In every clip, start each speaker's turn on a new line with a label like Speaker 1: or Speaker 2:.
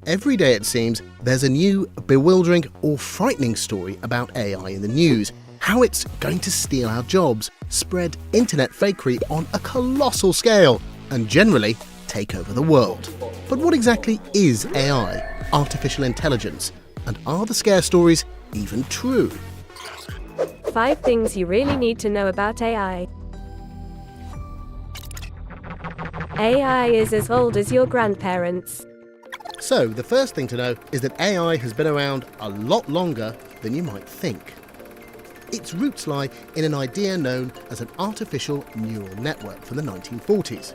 Speaker 1: Every day, it seems, there's a new, bewildering or frightening story about AI in the news. How it's going to steal our jobs, spread internet fakery on a colossal scale, and generally take over the world. But what exactly is AI, artificial intelligence? And are the scare stories even true?
Speaker 2: 5 things you really need to know about AI. AI is as old as your grandparents.
Speaker 1: So, the first thing to know is that AI has been around a lot longer than you might think. Its roots lie in an idea known as an artificial neural network from the 1940s.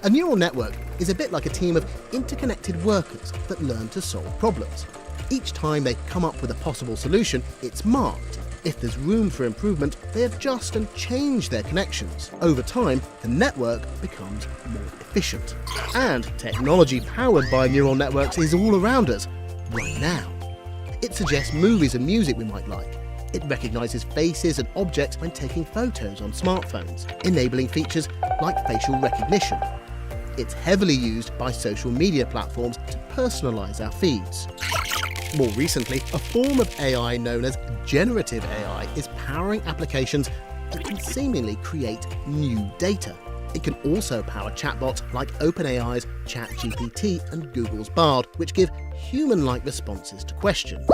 Speaker 1: A neural network is a bit like a team of interconnected workers that learn to solve problems. Each time they come up with a possible solution, it's marked. If there's room for improvement, they adjust and change their connections. Over time, the network becomes more efficient. And technology powered by neural networks is all around us, right now. It suggests movies and music we might like. It recognises faces and objects when taking photos on smartphones, enabling features like facial recognition. It's heavily used by social media platforms to personalise our feeds. More recently, a form of AI known as generative AI is powering applications that can seemingly create new data. It can also power chatbots like OpenAI's ChatGPT and Google's Bard, which give human-like responses to questions.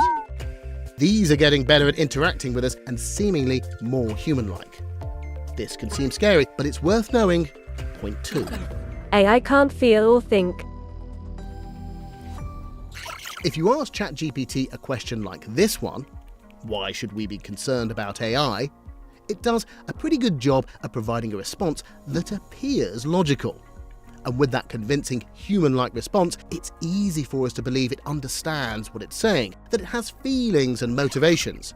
Speaker 1: These are getting better at interacting with us and seemingly more human-like. This can seem scary, but it's worth knowing. Point 2.
Speaker 2: AI can't feel or think.
Speaker 1: If you ask ChatGPT a question like this one, why should we be concerned about AI? It does a pretty good job of providing a response that appears logical. And with that convincing human-like response, it's easy for us to believe it understands what it's saying, that it has feelings and motivations.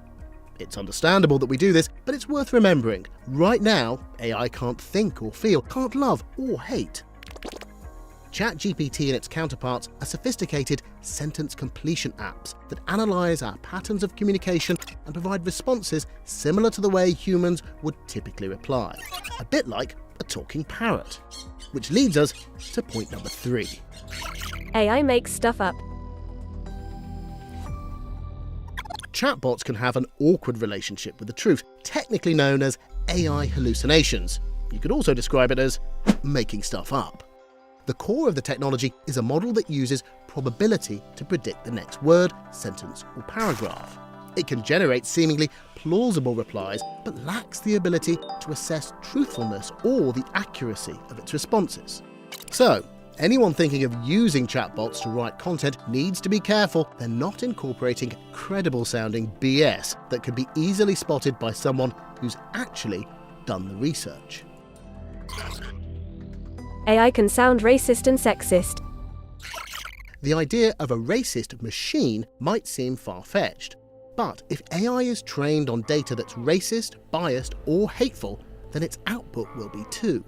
Speaker 1: It's understandable that we do this, but it's worth remembering. Right now, AI can't think or feel, can't love or hate. ChatGPT and its counterparts are sophisticated sentence completion apps that analyse our patterns of communication and provide responses similar to the way humans would typically reply. A bit like a talking parrot. Which leads us to point number 3.
Speaker 2: AI makes stuff up.
Speaker 1: Chatbots can have an awkward relationship with the truth, technically known as AI hallucinations. You could also describe it as making stuff up. The core of the technology is a model that uses probability to predict the next word, sentence, or paragraph. It can generate seemingly plausible replies, but lacks the ability to assess truthfulness or the accuracy of its responses. So, anyone thinking of using chatbots to write content needs to be careful they're not incorporating credible-sounding BS that can be easily spotted by someone who's actually done the research.
Speaker 2: AI can sound racist and sexist.
Speaker 1: The idea of a racist machine might seem far-fetched. But if AI is trained on data that's racist, biased, or hateful, then its output will be too.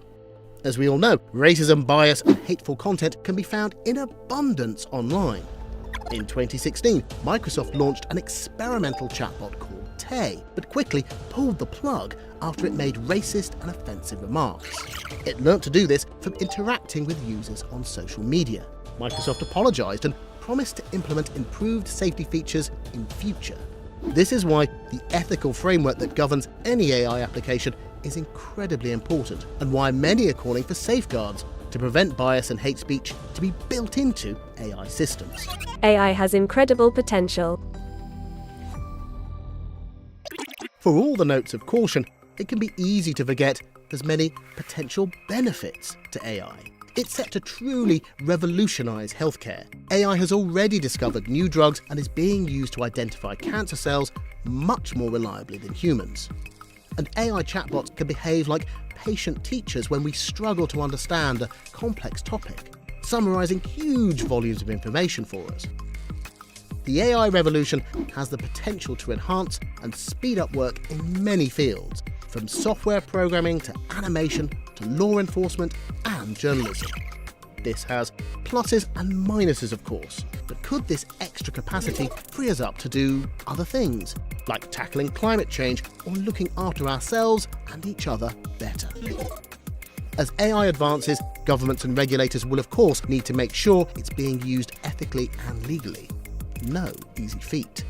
Speaker 1: As we all know, racism, bias, and hateful content can be found in abundance online. In 2016, Microsoft launched an experimental chatbot called Tay, but quickly pulled the plug after it made racist and offensive remarks. It learnt to do this from interacting with users on social media. Microsoft apologised and promised to implement improved safety features in future. This is why the ethical framework that governs any AI application is incredibly important, and why many are calling for safeguards to prevent bias and hate speech to be built into AI systems.
Speaker 2: AI has incredible potential.
Speaker 1: For all the notes of caution, it can be easy to forget there's many potential benefits to AI. It's set to truly revolutionise healthcare. AI has already discovered new drugs and is being used to identify cancer cells much more reliably than humans. And AI chatbots can behave like patient teachers when we struggle to understand a complex topic, summarising huge volumes of information for us. The AI revolution has the potential to enhance and speed up work in many fields, from software programming to animation to law enforcement and journalism. This has pluses and minuses, of course, but could this extra capacity free us up to do other things, like tackling climate change or looking after ourselves and each other better? As AI advances, governments and regulators will of course need to make sure it's being used ethically and legally. No easy feat.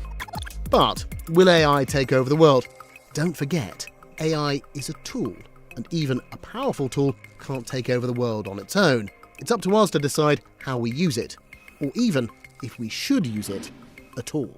Speaker 1: But will AI take over the world? Don't forget, AI is a tool, and even a powerful tool can't take over the world on its own. It's up to us to decide how we use it, or even if we should use it at all.